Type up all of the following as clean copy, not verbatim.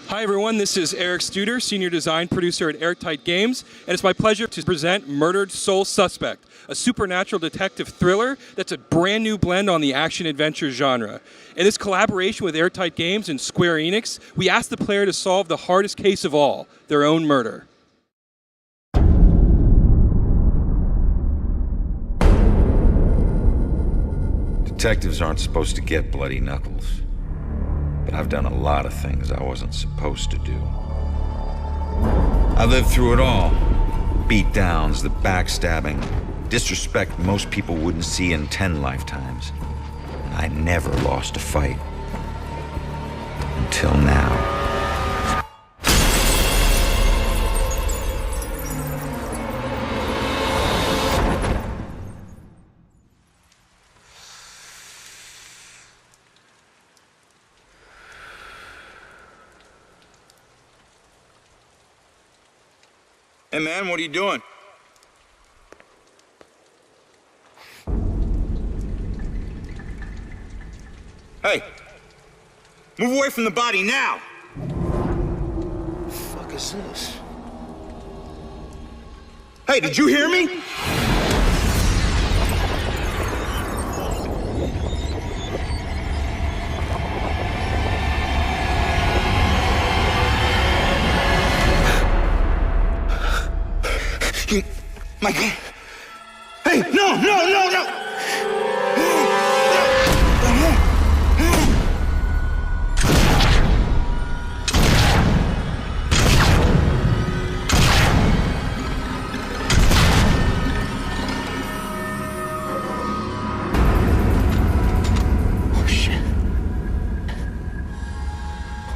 Hi everyone, this is Eric Studer, Senior Design Producer at Airtight Games, and it's my pleasure to present Murdered Soul Suspect, a supernatural detective thriller that's a brand new blend on the action-adventure genre. In this collaboration with Airtight Games and Square Enix, we asked the player to solve the hardest case of all, their own murder. Detectives aren't supposed to get bloody knuckles. But I've done a lot of things I wasn't supposed to do. I lived through it all. Beatdowns, the backstabbing, disrespect most people wouldn't see in 10 lifetimes. And I never lost a fight. Until now. Hey man, what are you doing? Hey! Move away from the body now! What the fuck is this? Hey, did you hear me? My God. Hey, no!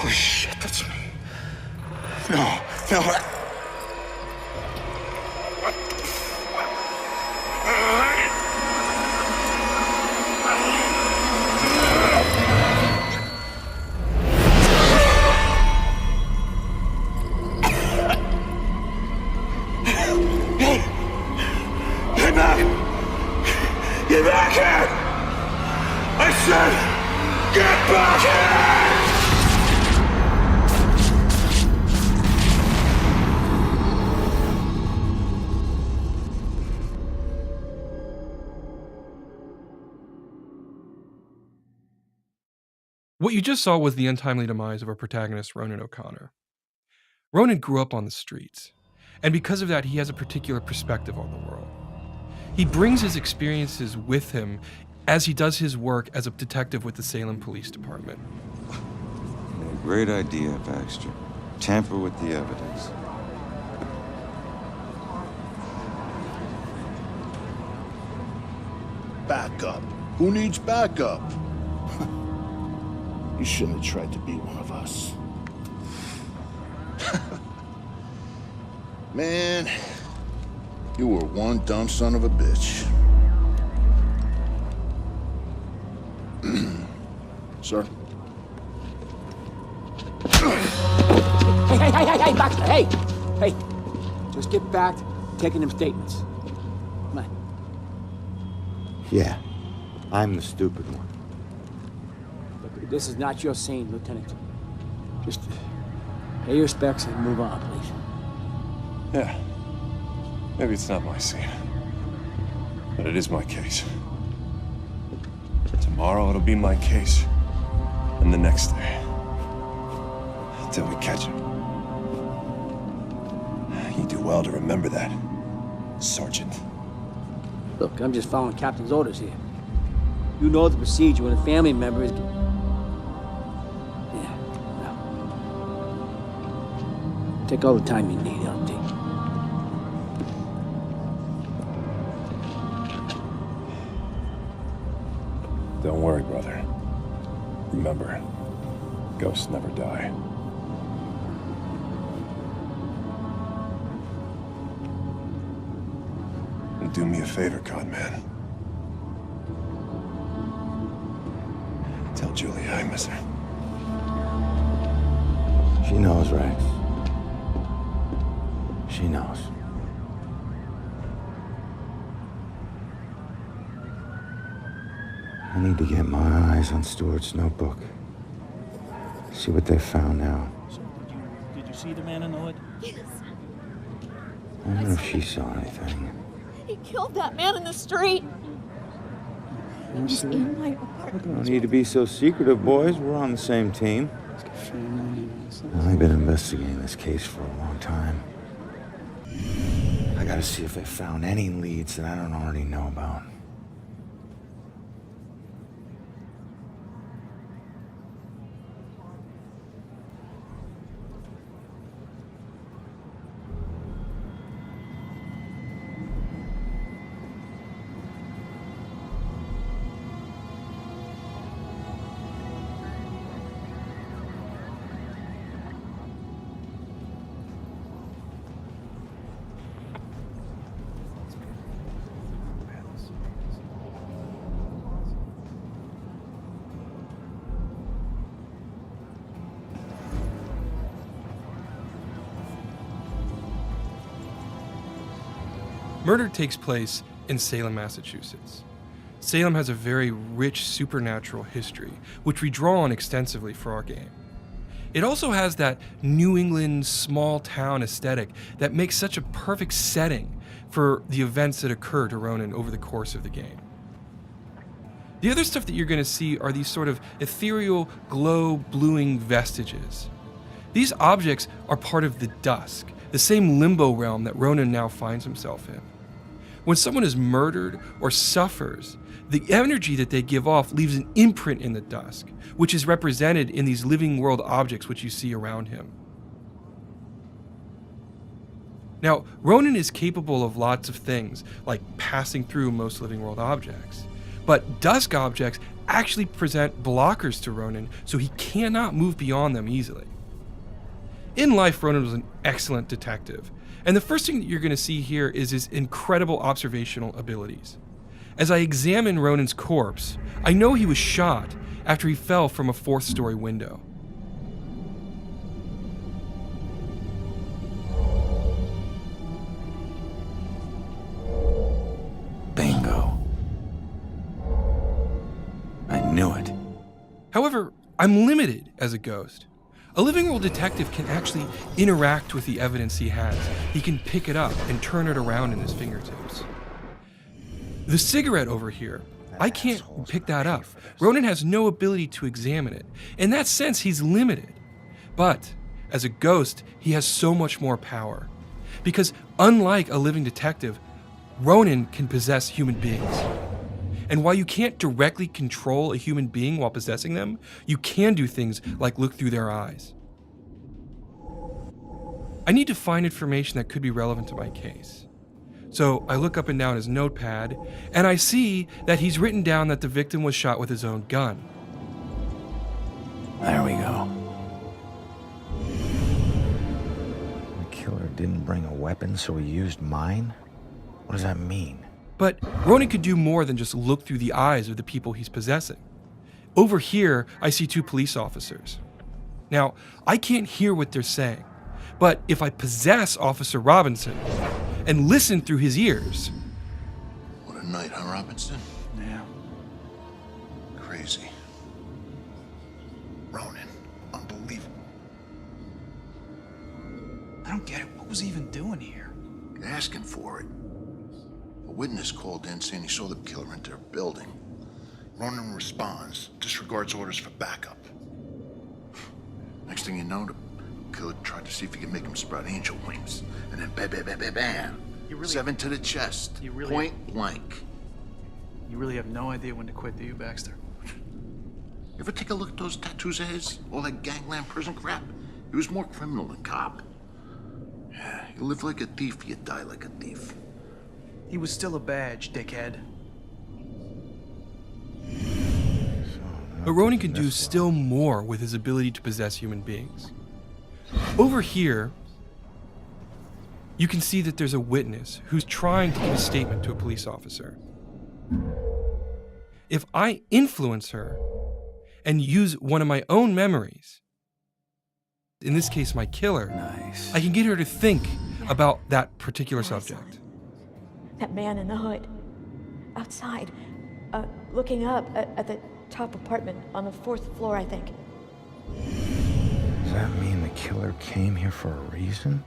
Oh shit, that's me. No. Get back here! I said, get back here! What you just saw was the untimely demise of our protagonist, Ronan O'Connor. Ronan grew up on the streets, and because of that, he has a particular perspective on the world. He brings his experiences with him as he does his work as a detective with the Salem Police Department. A great idea, Baxter. Tamper with the evidence. Backup. Who needs backup? You shouldn't have tried to be one of us. Man, you were one dumb son of a bitch. Sir? Hey, Baxter, hey! Just get back to taking them statements. Come on. Yeah, I'm the stupid one. Look, this is not your scene, Lieutenant. Just pay your respects and move on, please. Yeah. Maybe it's not my scene, but it is my case. Tomorrow it'll be my case, and the next day, until we catch him. You do well to remember that, Sergeant. Look, I'm just following Captain's orders here. You know the procedure when a family member is... Yeah, well... Take all the time you need, LT. Don't worry, brother. Remember, ghosts never die. And do me a favor, con man. Tell Julia I miss her. She knows, Rex. She knows. I need to get my eyes on Stewart's notebook. See what they found now. see the man in the hood? Yes. I don't know if she saw anything. He killed that man in the street. He was in my apartment. No need to be so secretive, boys. We're on the same team. I've been investigating this case for a long time. I gotta see if they found any leads that I don't already know about. Murder takes place in Salem, Massachusetts. Salem has a very rich supernatural history, which we draw on extensively for our game. It also has that New England small town aesthetic that makes such a perfect setting for the events that occur to Ronan over the course of the game. The other stuff that you're going to see are these sort of ethereal, glow-bluing vestiges. These objects are part of the dusk, the same limbo realm that Ronan now finds himself in. When someone is murdered or suffers, the energy that they give off leaves an imprint in the dusk, which is represented in these living world objects which you see around him. Now, Ronan is capable of lots of things, like passing through most living world objects, but dusk objects actually present blockers to Ronan, so he cannot move beyond them easily. In life, Ronan was an excellent detective, and the first thing that you're going to see here is his incredible observational abilities. As I examine Ronan's corpse, I know he was shot after he fell from a 4th-story window. Bingo. I knew it. However, I'm limited as a ghost. A living world detective can actually interact with the evidence he has. He can pick it up and turn it around in his fingertips. The cigarette over here, I can't pick that up. Ronan has no ability to examine it. In that sense, he's limited. But as a ghost, he has so much more power. Because unlike a living detective, Ronan can possess human beings. And while you can't directly control a human being while possessing them, you can do things like look through their eyes. I need to find information that could be relevant to my case. So I look up and down his notepad, and I see that he's written down that the victim was shot with his own gun. There we go. The killer didn't bring a weapon, so he used mine? What does that mean? But Ronan could do more than just look through the eyes of the people he's possessing. Over here, I see 2 police officers. Now, I can't hear what they're saying, but if I possess Officer Robinson and listen through his ears... What a night, huh, Robinson? Yeah. Crazy. Ronan, unbelievable. I don't get it. What was he even doing here? Asking for it. A witness called in saying he saw the killer enter a building. Ronan responds, disregards orders for backup. Next thing you know, the killer tried to see if he could make him sprout angel wings. And then bam, bam, bam, bam, bam. 7 to the chest. Point blank. You really have no idea when to quit, do you, Baxter? You ever take a look at those tattoos of his? All that gangland prison crap? He was more criminal than cop. Yeah, you live like a thief, you die like a thief. He was still a badge, dickhead. But Ronan can do still more with his ability to possess human beings. Over here, you can see that there's a witness who's trying to give a statement to a police officer. If I influence her and use one of my own memories, in this case my killer, I can get her to think about that particular subject. That man in the hood. Outside. Looking up at the top apartment on the 4th floor, I think. Does that mean the killer came here for a reason?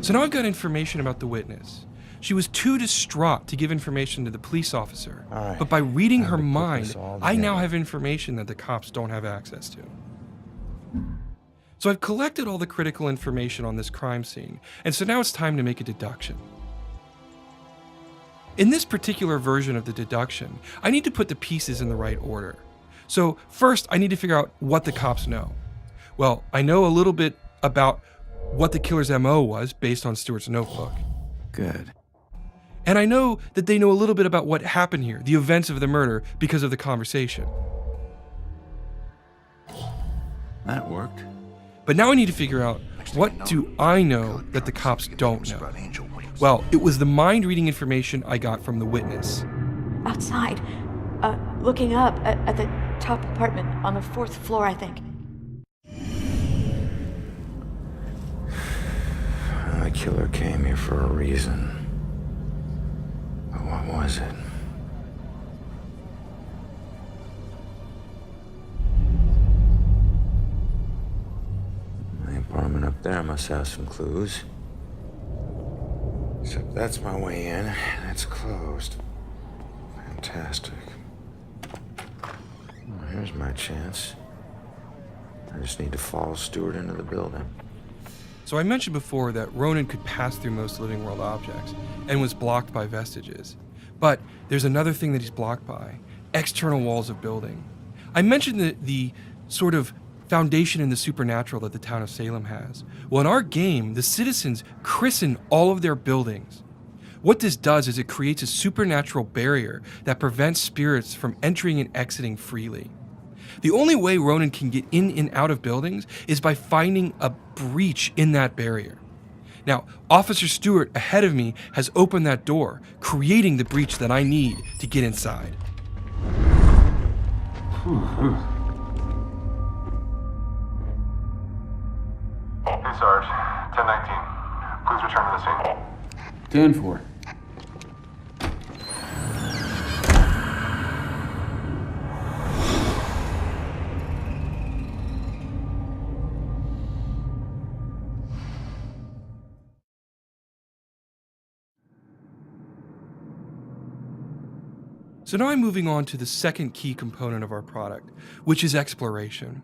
So now I've got information about the witness. She was too distraught to give information to the police officer. All right. But by reading Time her to put mind, this all I now together. have information that the cops don't have access to. So I've collected all the critical information on this crime scene, and so now it's time to make a deduction. In this particular version of the deduction, I need to put the pieces in the right order. So first, I need to figure out what the cops know. Well, I know a little bit about what the killer's MO was based on Stewart's notebook. Good. And I know that they know a little bit about what happened here, the events of the murder, because of the conversation. That worked. But now I need to figure out, what do I know that the cops don't know? Well, it was the mind-reading information I got from the witness. Outside, looking up at the top apartment on the 4th floor, I think. The killer came here for a reason. But what was it? The apartment up there must have some clues. Except that's my way in, and it's closed. Fantastic. Well, here's my chance. I just need to follow Stewart into the building. So I mentioned before that Ronan could pass through most living world objects and was blocked by vestiges. But there's another thing that he's blocked by: external walls of building. I mentioned the sort of foundation in the supernatural that the town of Salem has. Well, in our game, the citizens christen all of their buildings. What this does is it creates a supernatural barrier that prevents spirits from entering and exiting freely. The only way Ronan can get in and out of buildings is by finding a breach in that barrier. Now, Officer Stewart ahead of me has opened that door, creating the breach that I need to get inside. Hey, Sarge. 1019. Please return to the scene. 10-4. So now I'm moving on to the second key component of our product, which is exploration.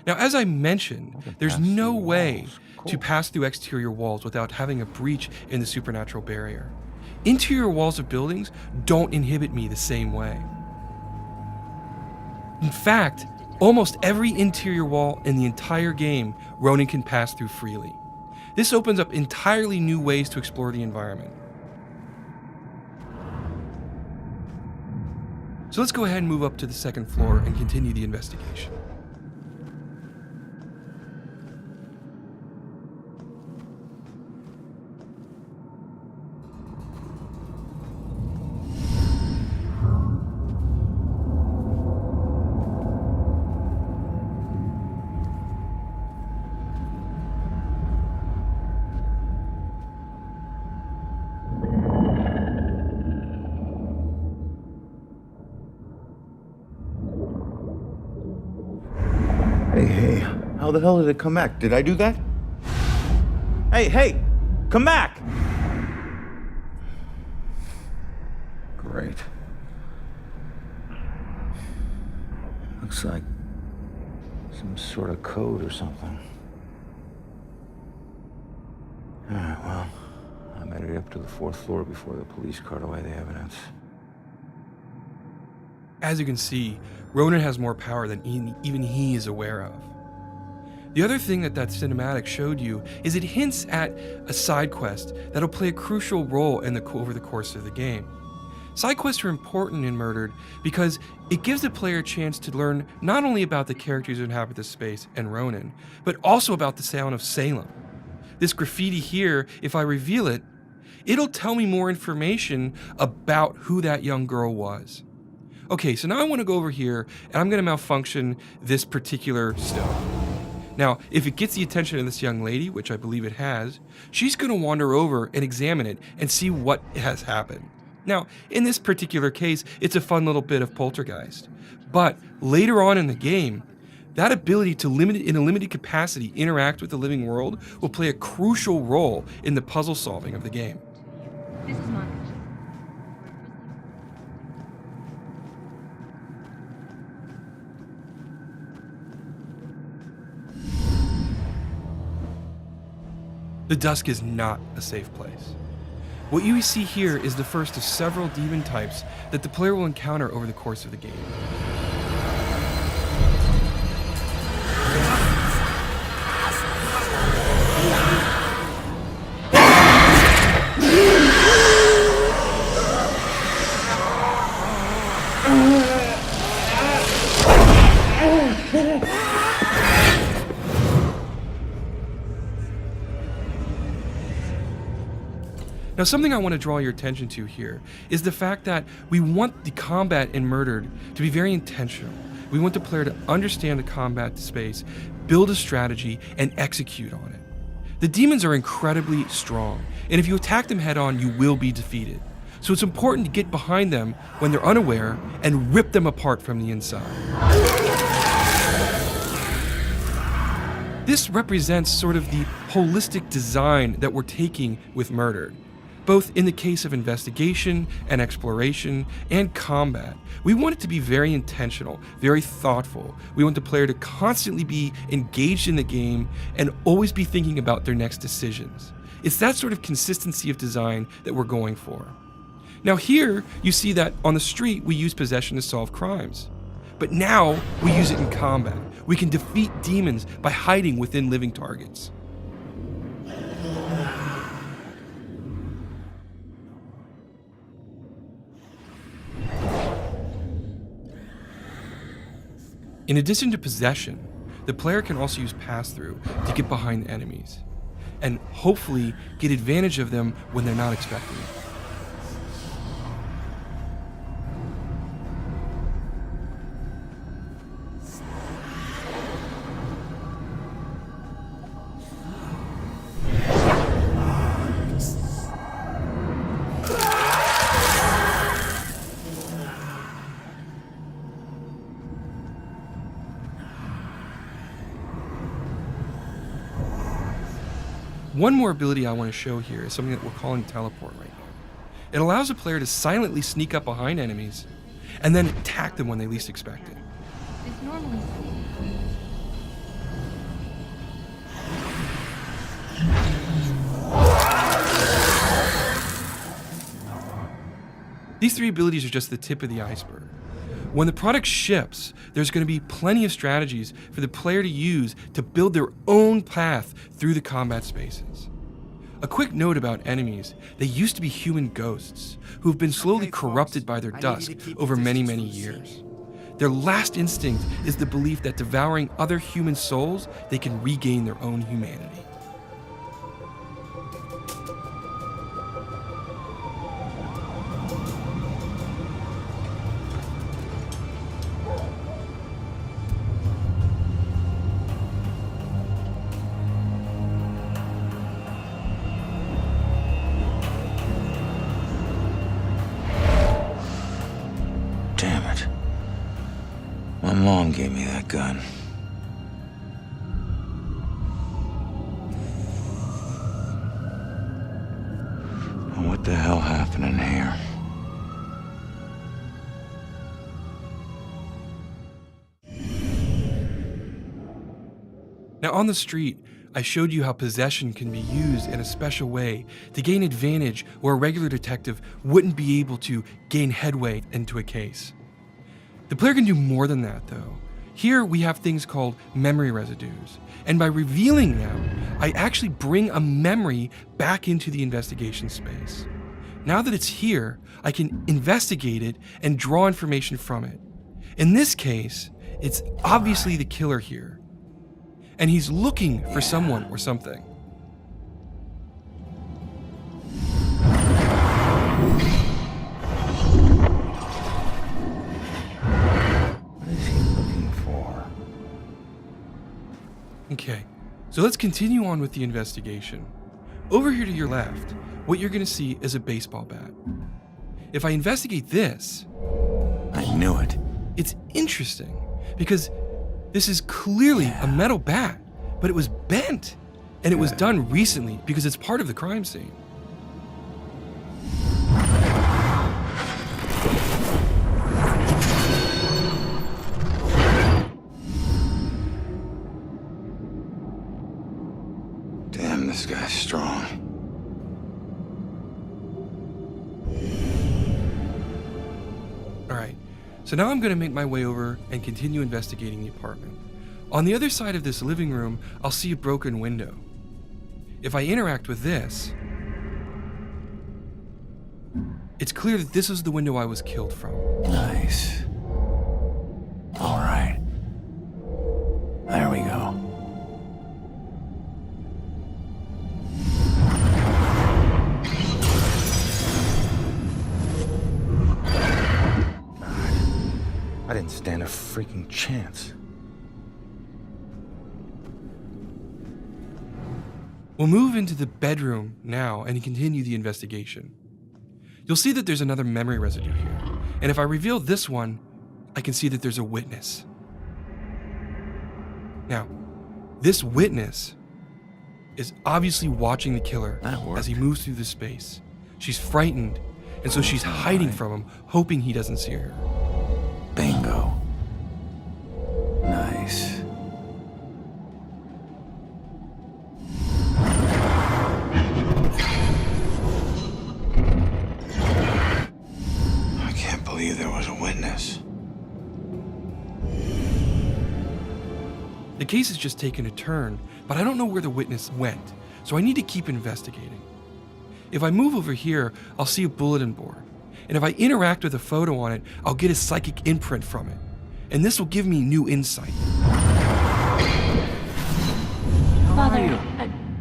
Now, as I mentioned, there's no way to pass through exterior walls without having a breach in the supernatural barrier. Interior walls of buildings don't inhibit me the same way. In fact, almost every interior wall in the entire game, Ronan can pass through freely. This opens up entirely new ways to explore the environment. So let's go ahead and move up to the second floor and continue the investigation. Hey, how the hell did it come back? Did I do that? Hey, come back! Great. Looks like some sort of code or something. All right, well, I'm headed up to the 4th floor before the police cart away the evidence. As you can see, Ronan has more power than even he is aware of. The other thing that cinematic showed you is it hints at a side quest that'll play a crucial role over the course of the game. Side quests are important in Murdered because it gives the player a chance to learn not only about the characters who inhabit this space and Ronan, but also about the town of Salem. This graffiti here, if I reveal it, it'll tell me more information about who that young girl was. Okay, so now I want to go over here and I'm going to malfunction this particular stone. Now, if it gets the attention of this young lady, which I believe it has, she's going to wander over and examine it and see what has happened. Now, in this particular case, it's a fun little bit of poltergeist. But later on in the game, That ability to in a limited capacity interact with the living world will play a crucial role in the puzzle solving of the game. This is Monica. The Dusk is not a safe place. What you see here is the first of several demon types that the player will encounter over the course of the game. Now, something I want to draw your attention to here is the fact that we want the combat in Murdered to be very intentional. We want the player to understand the combat space, build a strategy, and execute on it. The demons are incredibly strong, and if you attack them head on, you will be defeated. So it's important to get behind them when they're unaware and rip them apart from the inside. This represents sort of the holistic design that we're taking with Murdered. Both in the case of investigation and exploration and combat, we want it to be very intentional, very thoughtful. We want the player to constantly be engaged in the game and always be thinking about their next decisions. It's that sort of consistency of design that we're going for. Now here, you see that on the street, we use possession to solve crimes. But now, we use it in combat. We can defeat demons by hiding within living targets. In addition to possession, the player can also use pass-through to get behind the enemies, and hopefully get advantage of them when they're not expecting it. One more ability I want to show here is something that we're calling teleport right now. It allows a player to silently sneak up behind enemies and then attack them when they least expect it. This normally. These three abilities are just the tip of the iceberg. When the product ships, there's going to be plenty of strategies for the player to use to build their own path through the combat spaces. A quick note about enemies: they used to be human ghosts who have been slowly corrupted by their dusk over many, many years. Their last instinct is the belief that devouring other human souls, they can regain their own humanity. Damn it. My mom gave me that gun. And what the hell happened in here? Now on the street, I showed you how possession can be used in a special way to gain advantage where a regular detective wouldn't be able to gain headway into a case. The player can do more than that though. Here we have things called memory residues, and by revealing them, I actually bring a memory back into the investigation space. Now that it's here, I can investigate it and draw information from it. In this case, it's obviously the killer here, and he's looking for someone or something. What is he looking for? Okay, so let's continue on with the investigation. Over here to your left, what you're going to see is a baseball bat. If I investigate this, I knew it. it's interesting because This is clearly a metal bat, but it was bent. And it was done recently because it's part of the crime scene. Damn, this guy's strong. All right, so now I'm going to make my way over and continue investigating the apartment. On the other side of this living room, I'll see a broken window. If I interact with this, it's clear that this is the window I was killed from. Nice. All right. There we go. I didn't stand a freaking chance. We'll move into the bedroom now and continue the investigation. You'll see that there's another memory residue here, and if I reveal this one, I can see that there's a witness. Now, this witness is obviously watching the killer as he moves through the space. She's frightened, and so she's hiding from him, hoping he doesn't see her. Bingo. Nice. I can't believe there was a witness. The case has just taken a turn, but I don't know where the witness went, so I need to keep investigating. If I move over here, I'll see a bulletin board, and if I interact with a photo on it, I'll get a psychic imprint from it, and this will give me new insight. Father,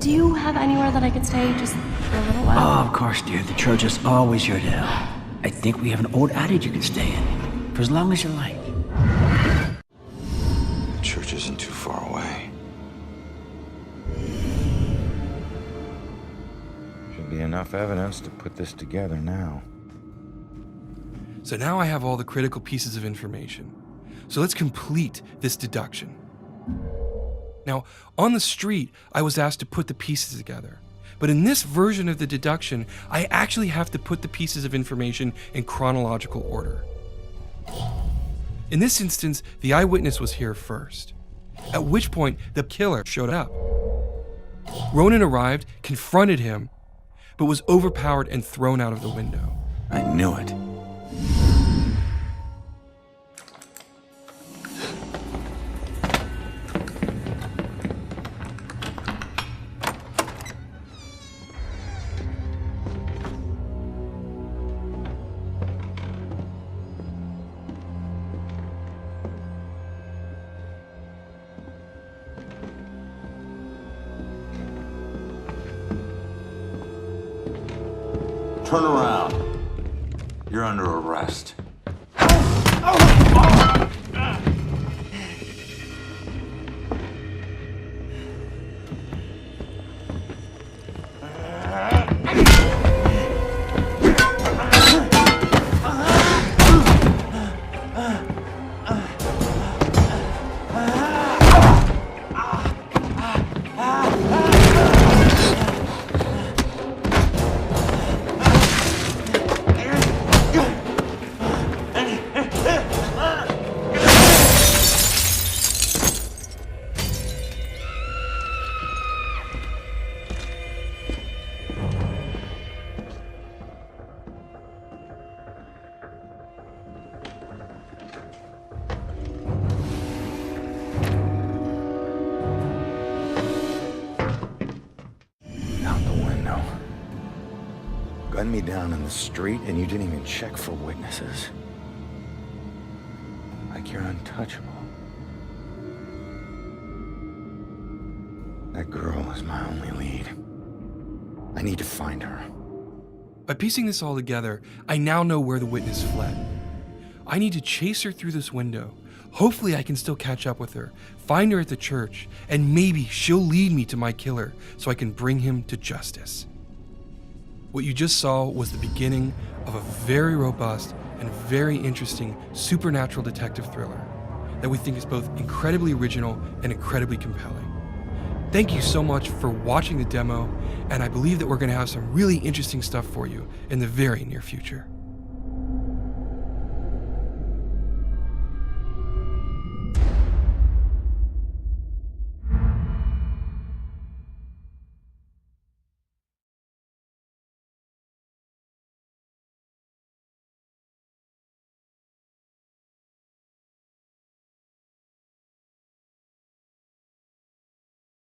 do you have anywhere that I could stay just for a little while? Oh, of course, dear. The church is always here to help. I think we have an old attic you can stay in, for as long as you like. The church isn't too far away. Should be enough evidence to put this together now. So now I have all the critical pieces of information. So let's complete this deduction. Now, on the street, I was asked to put the pieces together. But in this version of the deduction, I actually have to put the pieces of information in chronological order. In this instance, the eyewitness was here first, at which point the killer showed up. Ronan arrived, confronted him, but was overpowered and thrown out of the window. I knew it. Turn around. You're under arrest. Gunned me down in the street, and you didn't even check for witnesses. Like you're untouchable. That girl is my only lead. I need to find her. By piecing this all together, I now know where the witness fled. I need to chase her through this window. Hopefully I can still catch up with her, find her at the church, and maybe she'll lead me to my killer so I can bring him to justice. What you just saw was the beginning of a very robust and very interesting supernatural detective thriller that we think is both incredibly original and incredibly compelling. Thank you so much for watching the demo, and I believe that we're going to have some really interesting stuff for you in the very near future.